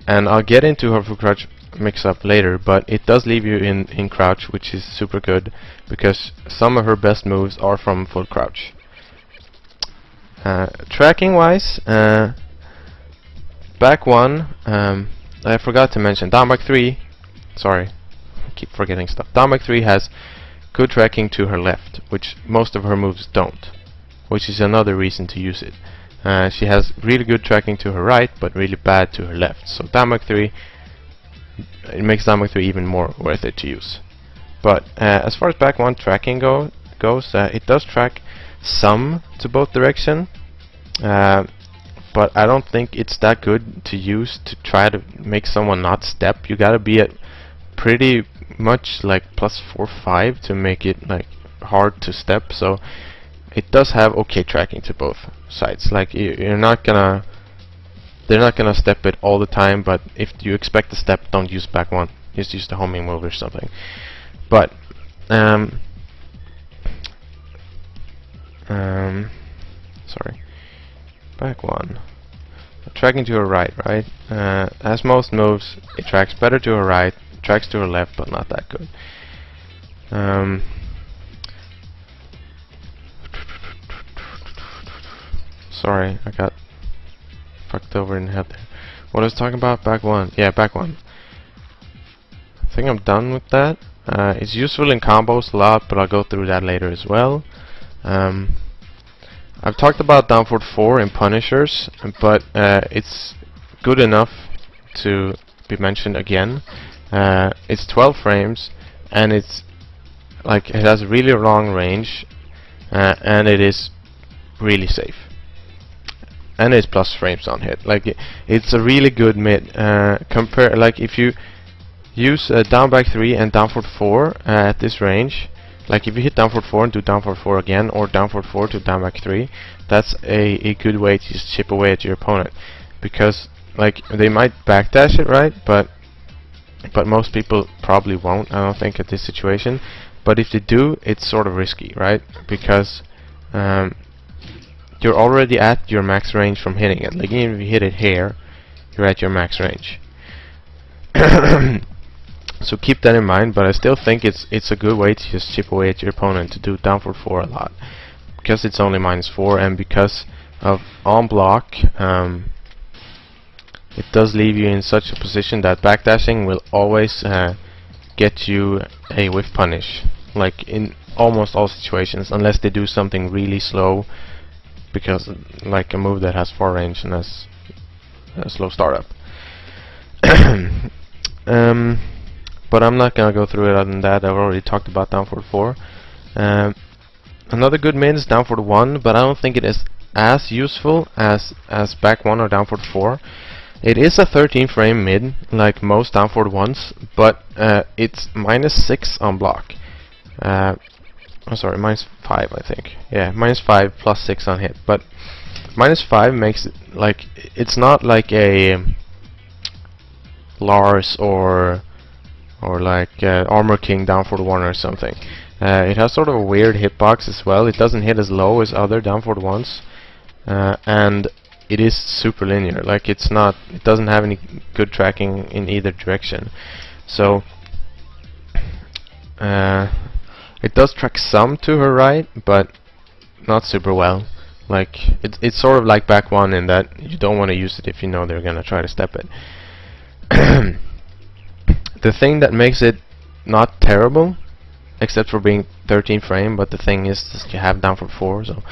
S1: And I'll get into her full crouch mix-up later, but it does leave you in crouch, which is super good, because some of her best moves are from full crouch. Tracking-wise, back one, I forgot to mention, down back 3, sorry, I keep forgetting stuff. Down back 3 has good tracking to her left, which most of her moves don't, which is another reason to use it. She has really good tracking to her right, but really bad to her left. So down back 3, it makes down back 3 even more worth it to use. But as far as back 1 tracking goes, it does track some to both direction. But I don't think it's that good to use to try to make someone not step. You gotta be at pretty much like +4-5 to make it like hard to step. So it does have okay tracking to both sides. Like they're not gonna step it all the time. But if you expect to step, don't use back one. Just use the homing move or something. But sorry. Back one. Tracking to her right, right? As most moves, it tracks better to her right, tracks to her left, but not that good. Sorry, I got fucked over in the head there. What I was talking about? Back one. Yeah, back one. I think I'm done with that. It's useful in combos a lot, but I'll go through that later as well. I've talked about down forward 4 in punishers, but it's good enough to be mentioned again. It's 12 frames, and it's like it has really long range, and it is really safe. And it's plus frames on hit. Like it's a really good mid. Compare, like if you use down back 3 and down forward 4 at this range. Like if you hit down forward 4 and do down forward 4 again, or down forward 4 to down back 3, that's a good way to just chip away at your opponent. Because like they might backdash it, right? But most people probably won't, I don't think, at this situation. But if they do, it's sort of risky, right? Because you're already at your max range from hitting it. Like even if you hit it here, you're at your max range. So keep that in mind. But I still think it's a good way to just chip away at your opponent, to do down forward 4 a lot, because it's only -4, and because of on block, it does leave you in such a position that backdashing will always get you a whiff punish, like in almost all situations, unless they do something really slow, because like a move that has far range and has a slow startup. But I'm not gonna go through it other than that. I've already talked about down forward 4. Another good mid is down forward 1, but I don't think it is as useful as back 1 or down forward 4. It is a 13 frame mid, like most down forward 1s, but it's -6 on block. Oh, sorry, -5, I think. Yeah, -5 plus 6 on hit. But -5 makes it like it's not like a Lars or like Armor King down forward 1 or something. It has sort of a weird hitbox as well. It doesn't hit as low as other down forward 1s, and it is super linear. Like it doesn't have any good tracking in either direction. So it does track some to her right, but not super well. Like it's sort of like back 1 in that you don't want to use it if you know they're gonna try to step it. The thing that makes it not terrible, except for being 13 frame, but the thing is that you have down for 4, so.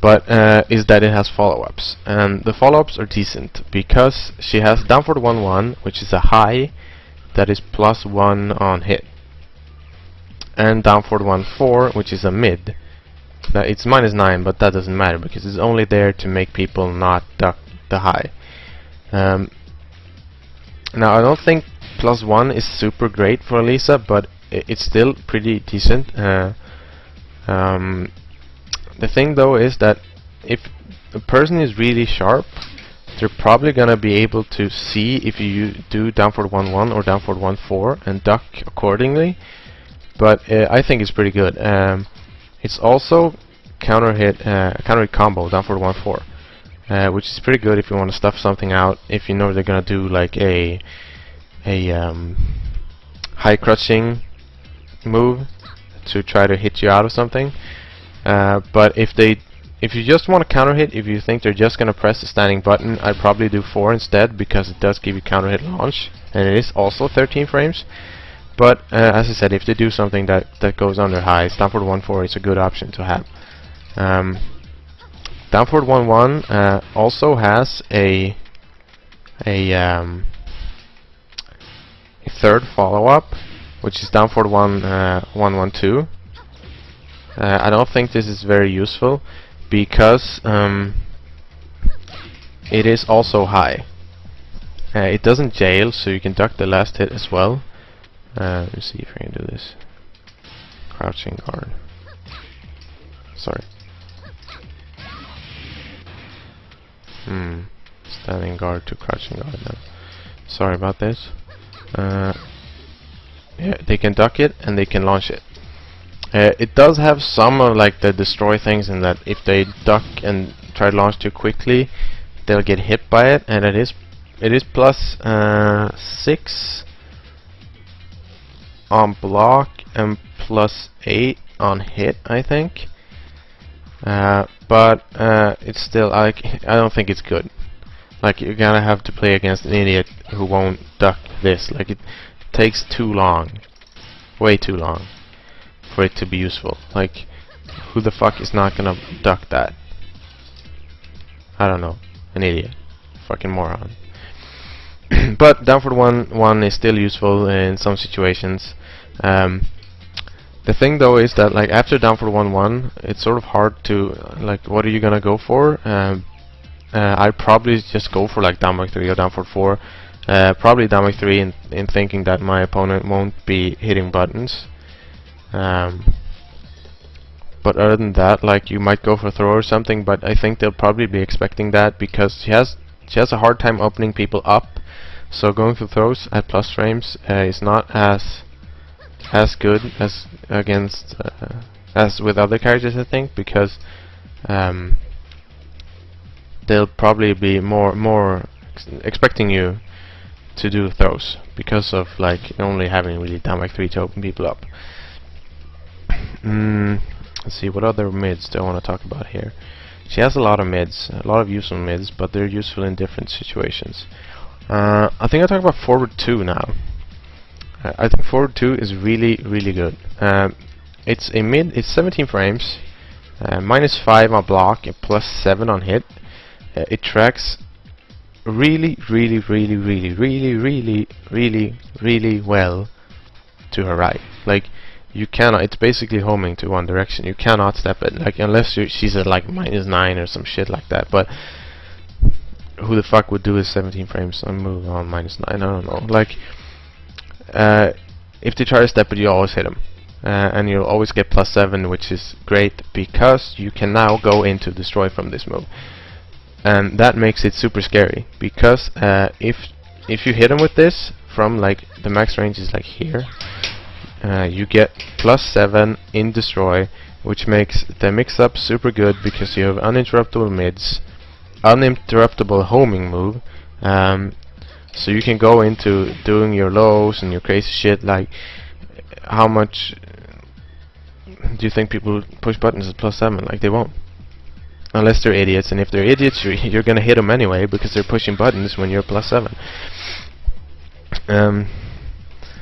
S1: But is that it has follow-ups, and the follow-ups are decent because she has down for 1-1, which is a high that is +1 on hit, and down for 1-4, which is a mid. Now it's -9, but that doesn't matter because it's only there to make people not duck the high. Now I don't think +1 is super great for Alisa, but it's still pretty decent. The thing though is that if a person is really sharp, they're probably gonna be able to see if you do down forward 1-1 or down forward 1-4 and duck accordingly. But I think it's pretty good. It's also counter hit combo down forward 1-4, which is pretty good if you want to stuff something out. If you know they're gonna do like a high crouching move to try to hit you out of something. But if you just want to counter hit, if you think they're just gonna press the standing button, I'd probably do 4 instead, because it does give you counter hit launch, and it is also 13 frames. But as I said, if they do something that goes under high, down forward 1-4 is a good option to have. Down forward 1-1 also has a third follow-up, which is down forward 1-1-2. I don't think this is very useful because it is also high. It doesn't jail, so you can duck the last hit as well. Let's see if I can do this. Crouching guard. Sorry. Standing guard to crouching guard now. Sorry about this. Yeah, they can duck it and they can launch it. It does have some of like the destroy things, in that if they duck and try to launch too quickly, they'll get hit by it, and it is +6 on block and +8 on hit, I think. But it's still I don't think it's good. Like you're gonna have to play against an idiot who won't duck this. Like it takes too long, way too long, for it to be useful. Like who the fuck is not gonna duck that? I don't know, an idiot, fucking moron. But down for one is still useful in some situations. The thing though is that like after down for 1-1, it's sort of hard to like what are you gonna go for? I'd probably just go for like down by 3 or down for 4. Probably down by 3 in thinking that my opponent won't be hitting buttons. But other than that, like you might go for throw or something, but I think they'll probably be expecting that because she has a hard time opening people up. So going for throws at plus frames is not as good as against as with other characters, I think, because they'll probably be more expecting you to do throws because of like only having really down by 3 to open people up. Let's see, what other mids do I want to talk about here? She has a lot of mids, a lot of useful mids, but they're useful in different situations. I think I'll talk about forward 2 now. I think forward 2 is really good. It's a mid, it's 17 frames, -5 on block and +7 on hit. It tracks really well to her right. Like you cannot, it's basically homing to one direction. You cannot step it, like unless she's at like -9 or some shit like that. But who the fuck would do a 17 frames on move on -9? I don't know. Like if they try to step it, you always hit them, and you'll always get +7, which is great because you can now go into destroy from this move, and that makes it super scary. Because if you hit them with this from like the max range is like here, you get +7 in destroy, which makes the mix-up super good because you have uninterruptible mids, uninterruptible homing move. So you can go into doing your lows and your crazy shit. Like, how much do you think people push buttons at +7? Like, they won't, unless they're idiots. And if they're idiots, you're gonna hit them anyway because they're pushing buttons when you're +7.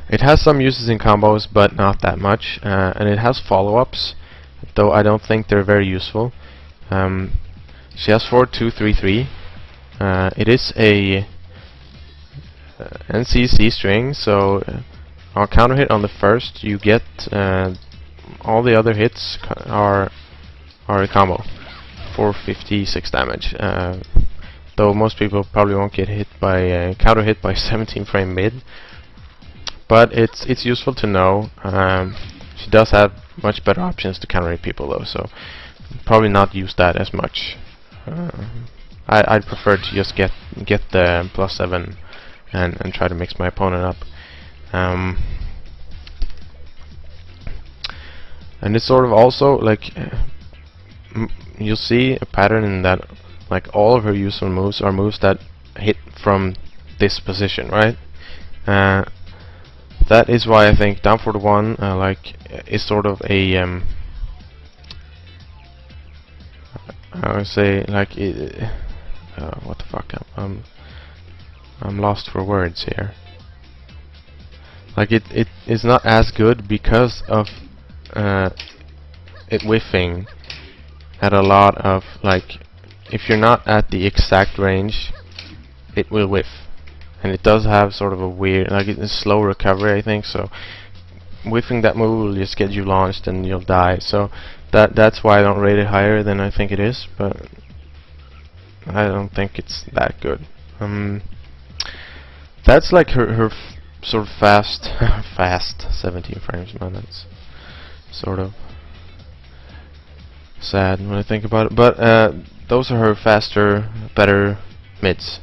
S1: It has some uses in combos, but not that much. And it has follow-ups, though I don't think they're very useful. She has 4-2-3-3. It is a NCC string, so on counter hit on the first, you get all the other hits are a combo for 56 damage. Though most people probably won't get hit by counter hit by 17 frame mid, but it's useful to know. She does have much better options to counter hit people though, so probably not use that as much. I'd prefer to just get the +7 and try to mix my opponent up. And it's sort of also like you'll see a pattern in that like all of her useful moves are moves that hit from this position, right? That is why I think down for the 1 like is sort of a I would say like what the fuck, I'm lost for words here. Like it is not as good because of it whiffing at a lot of, like, if you're not at the exact range, it will whiff. And it does have sort of a weird, like, it's a slow recovery, I think, so whiffing that move will just get you launched and you'll die. So that's why I don't rate it higher than I think it is, but I don't think it's that good. That's like her sort of fast 17 frames, man. That's sort of sad when I think about it. But those are her faster, better mids.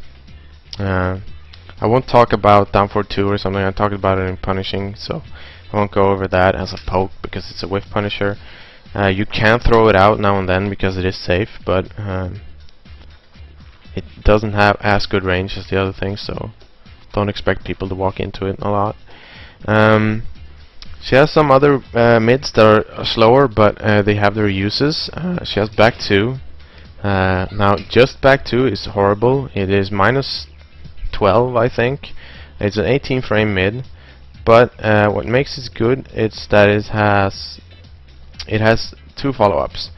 S1: I won't talk about down for 2 or something. I talked about it in punishing, so I won't go over that as a poke because it's a whiff punisher. You can throw it out now and then because it is safe, but it doesn't have as good range as the other things, so don't expect people to walk into it a lot. She has some other mids that are slower, but they have their uses. She has back 2. Now, just back 2 is horrible. It is -12, I think. It's an 18 frame mid, but what makes it good is that it has 2 follow-ups,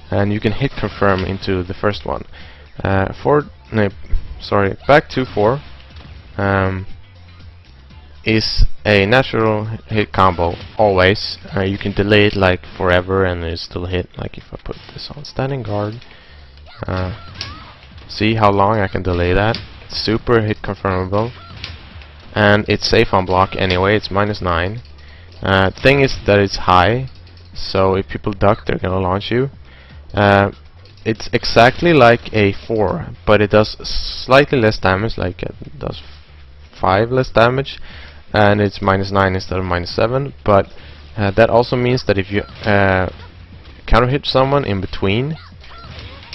S1: and you can hit confirm into the first one. Back 2 4. is a natural hit combo always. You can delay it like forever and it still hit. Like if I put this on standing guard, see how long I can delay that. It's super hit confirmable, and it's safe on block anyway. It's -9. Thing is that it's high, so if people duck, they're gonna launch you. It's exactly like a 4, but it does slightly less damage. Like it does 5 less damage, and it's -9 instead of -7. But that also means that if you counter hit someone in between,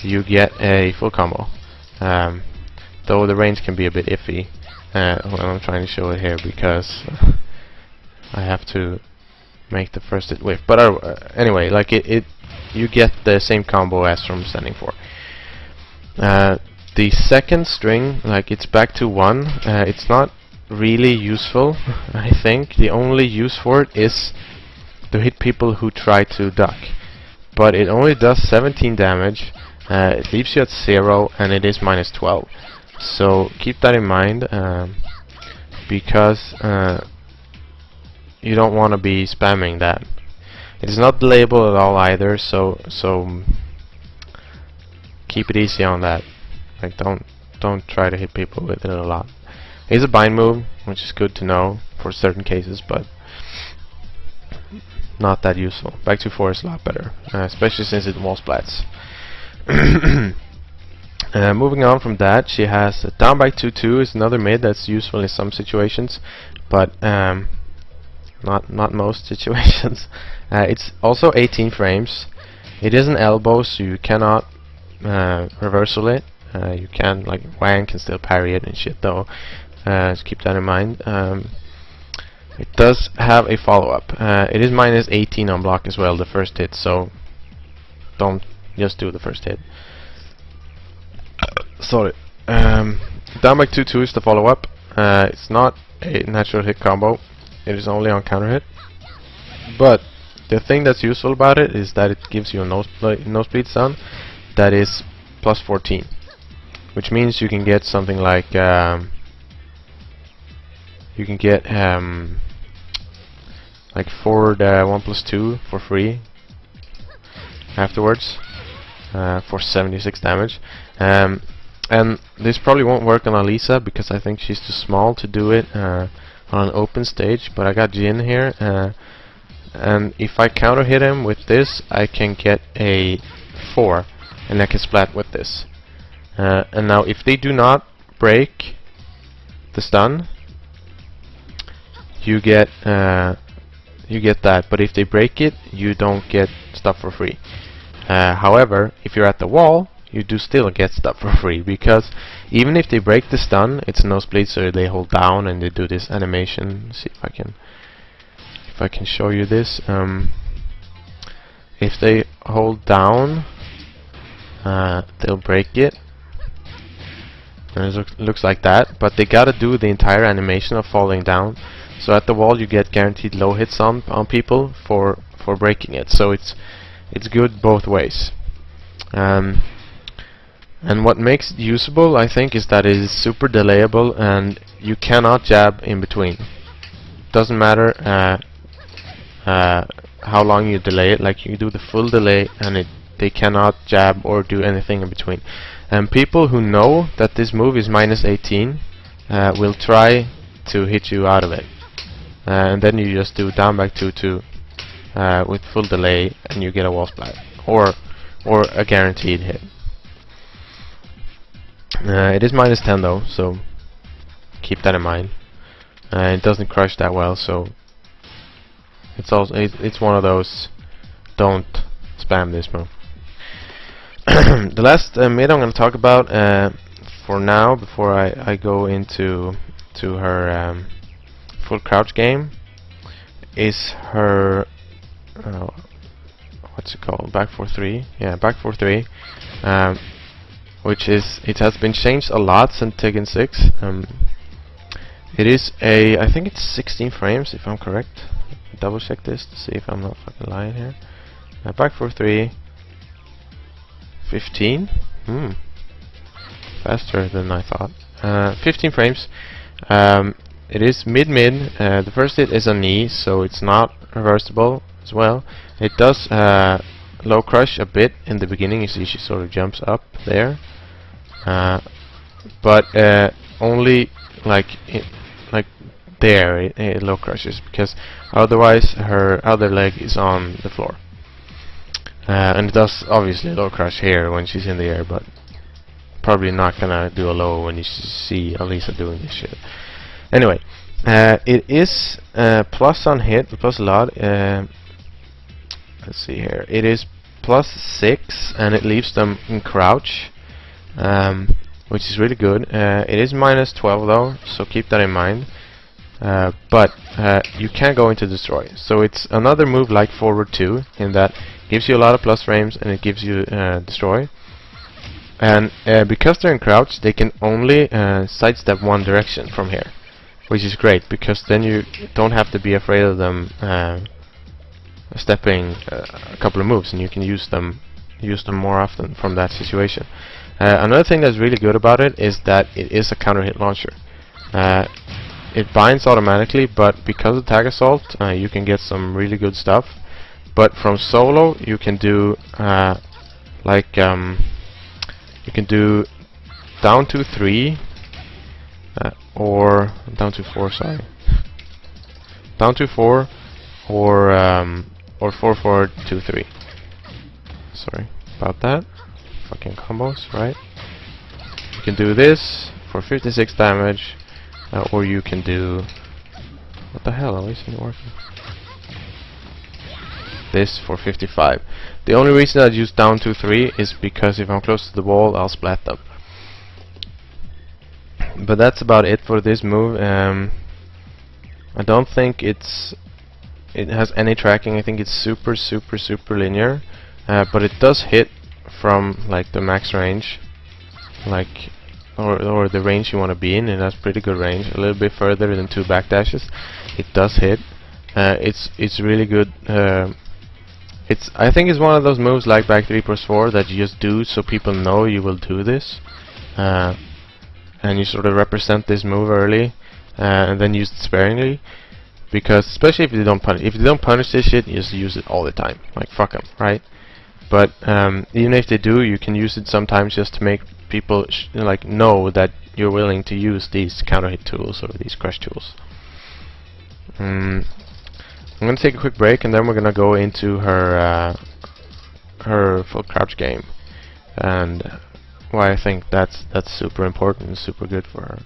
S1: you get a full combo. Though the range can be a bit iffy. Well, I'm trying to show it here because I have to make the first hit whiff. But anyway, like you get the same combo as from standing 4. The second string, like it's back to 1. It's not really useful. I think the only use for it is to hit people who try to duck. But it only does 17 damage. It leaves you at 0, and it is -12. So keep that in mind, because you don't want to be spamming that. It is not delayable at all either, so keep it easy on that. Like don't try to hit people with it a lot. It's a bind move, which is good to know for certain cases, but not that useful. Back to 4 is a lot better, especially since it wall splats. Moving on from that, she has down by 2/2 is another mid that's useful in some situations, but not most situations. It's also 18 frames. It is an elbow, so you cannot reversal it. You can, like Wang can still parry it and shit though. So keep that in mind. It does have a follow-up. It is -18 on block as well, the first hit, so don't just do the first hit. Sorry. Down by 2/2 is the follow-up. It's not a natural hit combo. It is only on counter hit. But the thing that's useful about it is that it gives you a nosebleed stun that is +14, which means you can get something like you can get like forward 1+2 for free afterwards for 76 damage. And this probably won't work on Alisa because I think she's too small to do it on an open stage, but I got Jin here, and if I counter hit him with this, I can get a 4 and I can splat with this. And now if they do not break the stun, you get that, but if they break it, you don't get stuff for free. However, if you're at the wall, you do still get stuff for free, because even if they break the stun, it's nosebleed, so they hold down and they do this animation. Let's see if I can show you this. If they hold down, they'll break it, and it looks like that. But they gotta do the entire animation of falling down. So at the wall, you get guaranteed low hits on people for breaking it. So it's good both ways. And what makes it usable, I think, is that it is super delayable and you cannot jab in between. Doesn't matter how long you delay it. Like you do the full delay and they cannot jab or do anything in between. And people who know that this move is -18 will try to hit you out of it. And then you just do down back 2/2 with full delay, and you get a wall splat or a guaranteed hit. It is -10 though, so keep that in mind. It doesn't crush that well, so it's one of those don't spam this move. The last mid I'm going to talk about for now, before I go into her full crouch game, is her what's it called? Back 4-3. Yeah, back 4-3. Which is, it has been changed a lot since Tekken 6. It is I think it's 16 frames if I'm correct. Double check this to see if I'm not fucking lying here. Back 4-3. 15. Faster than I thought. 15 frames. It is mid-mid. The first hit is a knee, so it's not reversible as well. It does low crush a bit in the beginning. You see she sort of jumps up there, but only like there it low crushes, because otherwise her other leg is on the floor. And it does obviously low crush here when she's in the air, but probably not gonna do a low when you see Alisa doing this shit. Anyway, it is plus on hit, plus a lot. Let's see here. It is +6, and it leaves them in crouch, which is really good. It is -12 though, so keep that in mind. But you can go into destroy, so it's another move like forward 2 in that it gives you a lot of plus frames and it gives you destroy. And because they're in crouch, they can only sidestep one direction from here, which is great, because then you don't have to be afraid of them stepping a couple of moves, and you can use them more often from that situation. Another thing that's really good about it is that it is a counter hit launcher. It binds automatically, but because of tag assault, you can get some really good stuff. But from solo, you can do you can do down to 3 or down to 4. Sorry, down to 4 or 4 4 2 3. Sorry about that. Fucking combos, right? You can do this for 56 damage. Or you can do... What the hell? At isn't working. This for 55. The only reason I'd use down to 3 is because if I'm close to the wall, I'll splat them. But that's about it for this move. I don't think it has any tracking. I think it's super linear. But it does hit from like the max range, like. Or the range you want to be in, and that's pretty good range. A little bit further than 2 backdashes, it does hit. It's really good. I think it's one of those moves like back 3+4 that you just do so people know you will do this, and you sort of represent this move early, and then use it sparingly. Because especially if you don't punish this shit, you just use it all the time. Like fuck 'em, right? But even if they do, you can use it sometimes just to make people like know that you're willing to use these counter hit tools or these crush tools. I'm gonna take a quick break, and then we're gonna go into her full crouch game and why I think that's super important and super good for her.